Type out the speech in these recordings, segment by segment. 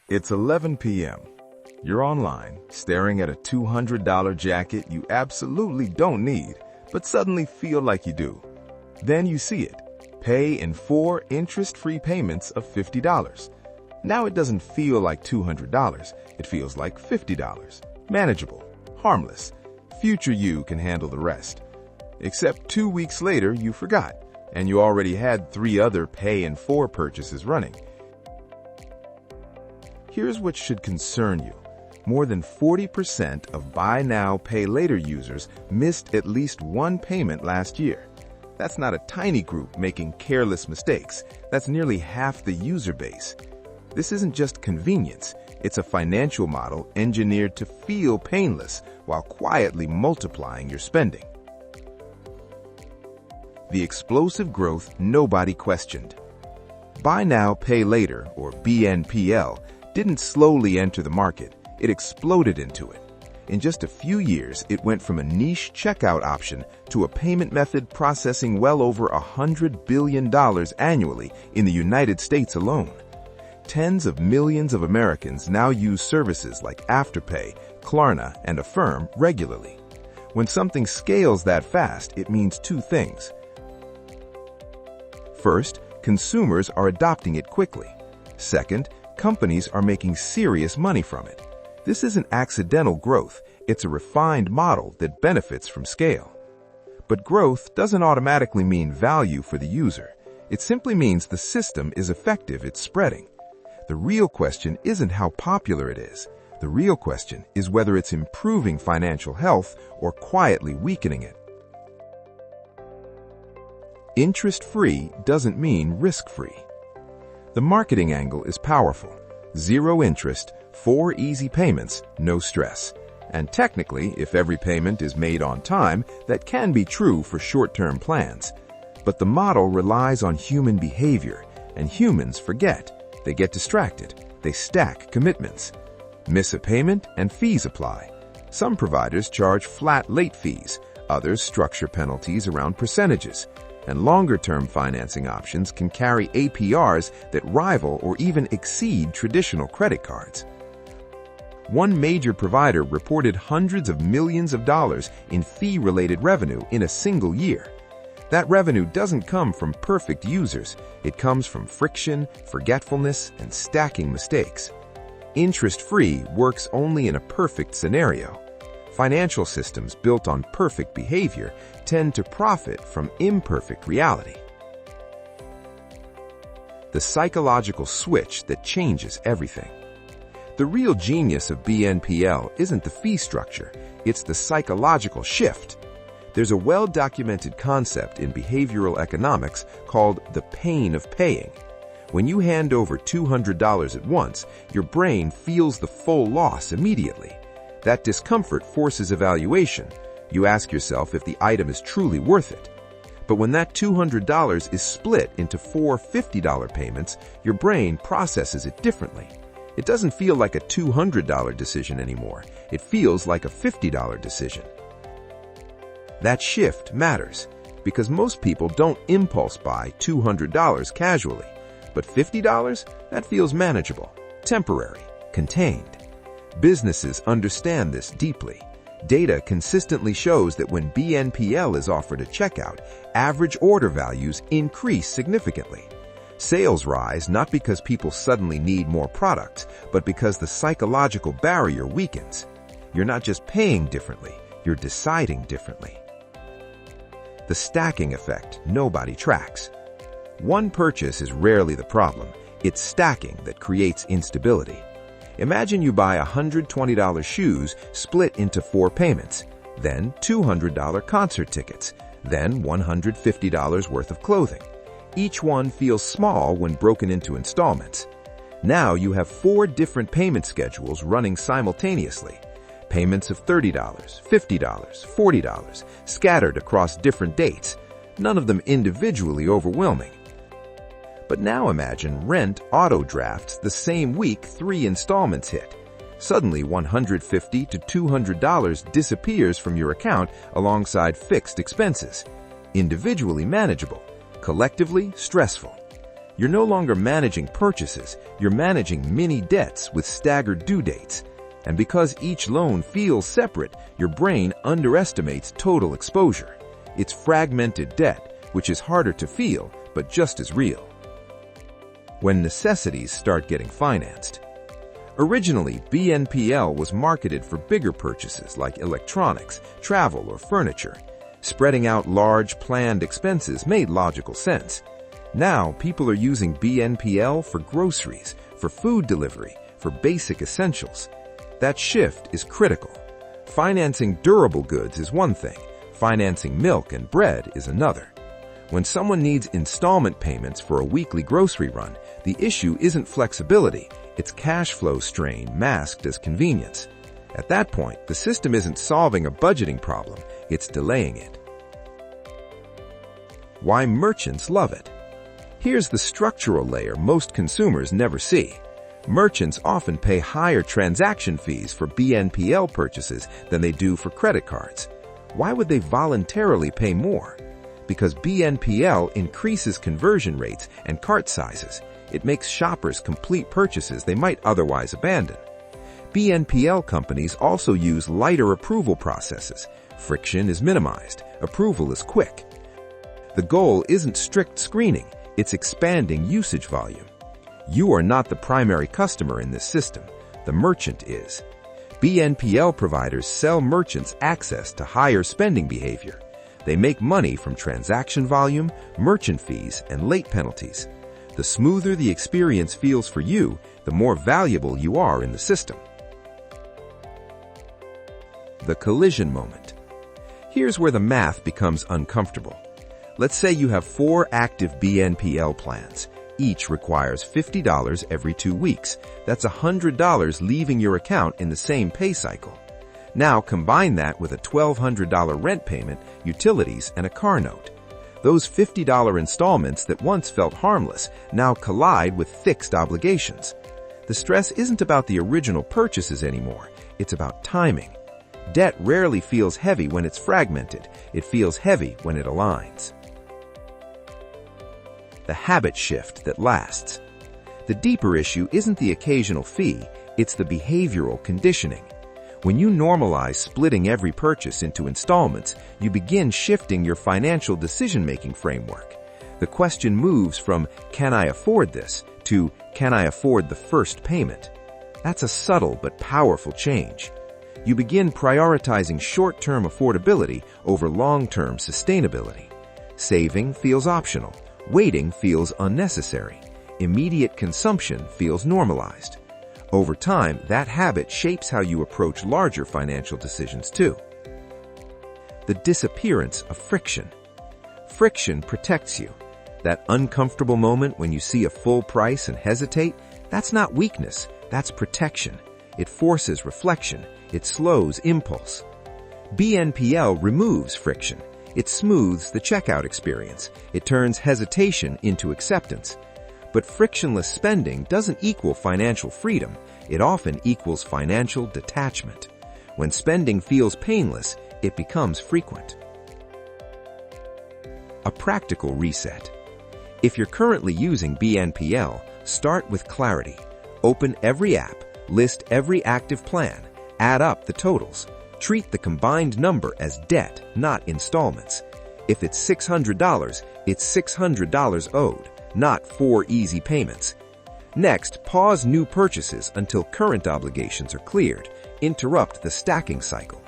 It's 11 p.m. You're online, staring at a $200 jacket you absolutely don't need, but suddenly feel like you do. Then you see it. Pay in 4 interest-free payments of $50. Now it doesn't feel like $200. It feels like $50. Manageable, harmless. Future you can handle the rest. Except 2 weeks later, you forgot, and you already had 3 other pay in 4 purchases running. Here's what should concern you. More than 40% of Buy Now, Pay Later users missed at least one payment last year. That's not a tiny group making careless mistakes. That's nearly half the user base. This isn't just convenience. It's a financial model engineered to feel painless while quietly multiplying your spending. The explosive growth nobody questioned. Buy Now, Pay Later, or BNPL, didn't slowly enter the market, it exploded into it. In just a few years, it went from a niche checkout option to a payment method processing well over $100 billion annually in the United States alone. Tens of millions of Americans now use services like Afterpay, Klarna, and Affirm regularly. When something scales that fast, it means 2 things. First, consumers are adopting it quickly. Second, companies are making serious money from it. This isn't accidental growth, it's a refined model that benefits from scale. But growth doesn't automatically mean value for the user. It simply means the system is effective at spreading. The real question isn't how popular it is. The real question is whether it's improving financial health or quietly weakening it. Interest-free doesn't mean risk-free. The marketing angle is powerful. 0 interest, 4 easy payments, no stress. And technically, if every payment is made on time, that can be true for short-term plans. But the model relies on human behavior, and humans forget. They get distracted. They stack commitments. Miss a payment and fees apply. Some providers charge flat late fees. Others structure penalties around percentages. And longer-term financing options can carry APRs that rival or even exceed traditional credit cards. One major provider reported hundreds of millions of dollars in fee-related revenue in a single year. That revenue doesn't come from perfect users. It comes from friction, forgetfulness, and stacking mistakes. Interest-free works only in a perfect scenario. Financial systems built on perfect behavior tend to profit from imperfect reality. The psychological switch that changes everything. The real genius of BNPL isn't the fee structure, it's the psychological shift. There's a well-documented concept in behavioral economics called the pain of paying. When you hand over $200 at once, your brain feels the full loss immediately. That discomfort forces evaluation. You ask yourself if the item is truly worth it. But when that $200 is split into 4 $50 payments, your brain processes it differently. It doesn't feel like a $200 decision anymore. It feels like a $50 decision. That shift matters because most people don't impulse buy $200 casually. But $50, that feels manageable, temporary, contained. Businesses understand this deeply. Data consistently shows that when BNPL is offered at checkout, average order values increase significantly. Sales rise not because people suddenly need more products, but because the psychological barrier weakens. You're not just paying differently, you're deciding differently. The stacking effect nobody tracks. One purchase is rarely the problem. It's stacking that creates instability. Imagine you buy $120 shoes split into 4 payments, then $200 concert tickets, then $150 worth of clothing. Each one feels small when broken into installments. Now you have 4 different payment schedules running simultaneously. Payments of $30, $50, $40, scattered across different dates, none of them individually overwhelming. But now imagine rent auto-drafts the same week 3 installments hit. Suddenly $150 to $200 disappears from your account alongside fixed expenses. Individually manageable, collectively stressful. You're no longer managing purchases, you're managing mini debts with staggered due dates. And because each loan feels separate, your brain underestimates total exposure. It's fragmented debt, which is harder to feel, but just as real. When necessities start getting financed. Originally, BNPL was marketed for bigger purchases like electronics, travel, or furniture. Spreading out large, planned expenses made logical sense. Now, people are using BNPL for groceries, for food delivery, for basic essentials. That shift is critical. Financing durable goods is one thing. Financing milk and bread is another. When someone needs installment payments for a weekly grocery run, the issue isn't flexibility, it's cash flow strain masked as convenience. At that point, the system isn't solving a budgeting problem, it's delaying it. Why merchants love it. Here's the structural layer most consumers never see. Merchants often pay higher transaction fees for BNPL purchases than they do for credit cards. Why would they voluntarily pay more? Because BNPL increases conversion rates and cart sizes. It makes shoppers complete purchases they might otherwise abandon. BNPL companies also use lighter approval processes. Friction is minimized. Approval is quick. The goal isn't strict screening, it's expanding usage volume. You are not the primary customer in this system. The merchant is. BNPL providers sell merchants access to higher spending behavior. They make money from transaction volume, merchant fees, and late penalties. The smoother the experience feels for you, the more valuable you are in the system. The collision moment. Here's where the math becomes uncomfortable. Let's say you have 4 active BNPL plans. Each requires $50 every 2 weeks. That's $100 leaving your account in the same pay cycle. Now combine that with a $1,200 rent payment, utilities, and a car note. Those $50 installments that once felt harmless now collide with fixed obligations. The stress isn't about the original purchases anymore. It's about timing. Debt rarely feels heavy when it's fragmented. It feels heavy when it aligns. The habit shift that lasts. The deeper issue isn't the occasional fee, it's the behavioral conditioning. When you normalize splitting every purchase into installments, you begin shifting your financial decision-making framework. The question moves from, "Can I afford this?" to, "Can I afford the first payment?" That's a subtle but powerful change. You begin prioritizing short-term affordability over long-term sustainability. Saving feels optional. Waiting feels unnecessary. Immediate consumption feels normalized. Over time, that habit shapes how you approach larger financial decisions too. The disappearance of friction. Friction protects you. That uncomfortable moment when you see a full price and hesitate, that's not weakness, that's protection. It forces reflection. It slows impulse. BNPL removes friction. It smooths the checkout experience. It turns hesitation into acceptance. But frictionless spending doesn't equal financial freedom. It often equals financial detachment. When spending feels painless, it becomes frequent. A practical reset. If you're currently using BNPL, start with clarity. Open every app, list every active plan, add up the totals. Treat the combined number as debt, not installments. If it's $600, it's $600 owed, not 4 easy payments. Next, pause new purchases until current obligations are cleared. Interrupt the stacking cycle.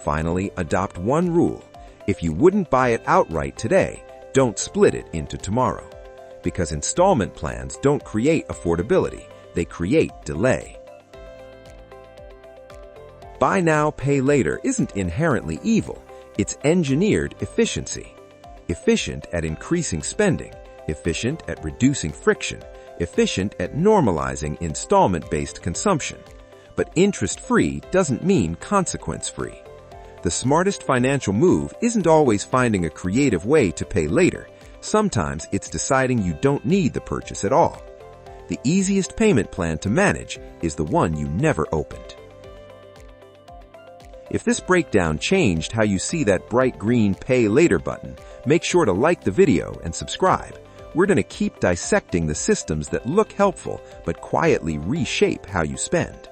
Finally, adopt one rule. If you wouldn't buy it outright today, don't split it into tomorrow. Because installment plans don't create affordability, they create delay. Buy now, pay later isn't inherently evil. It's engineered efficiency. Efficient at increasing spending, efficient at reducing friction, efficient at normalizing installment-based consumption. But interest-free doesn't mean consequence-free. The smartest financial move isn't always finding a creative way to pay later. Sometimes it's deciding you don't need the purchase at all. The easiest payment plan to manage is the one you never opened. If this breakdown changed how you see that bright green Pay Later button, make sure to like the video and subscribe. We're going to keep dissecting the systems that look helpful but quietly reshape how you spend.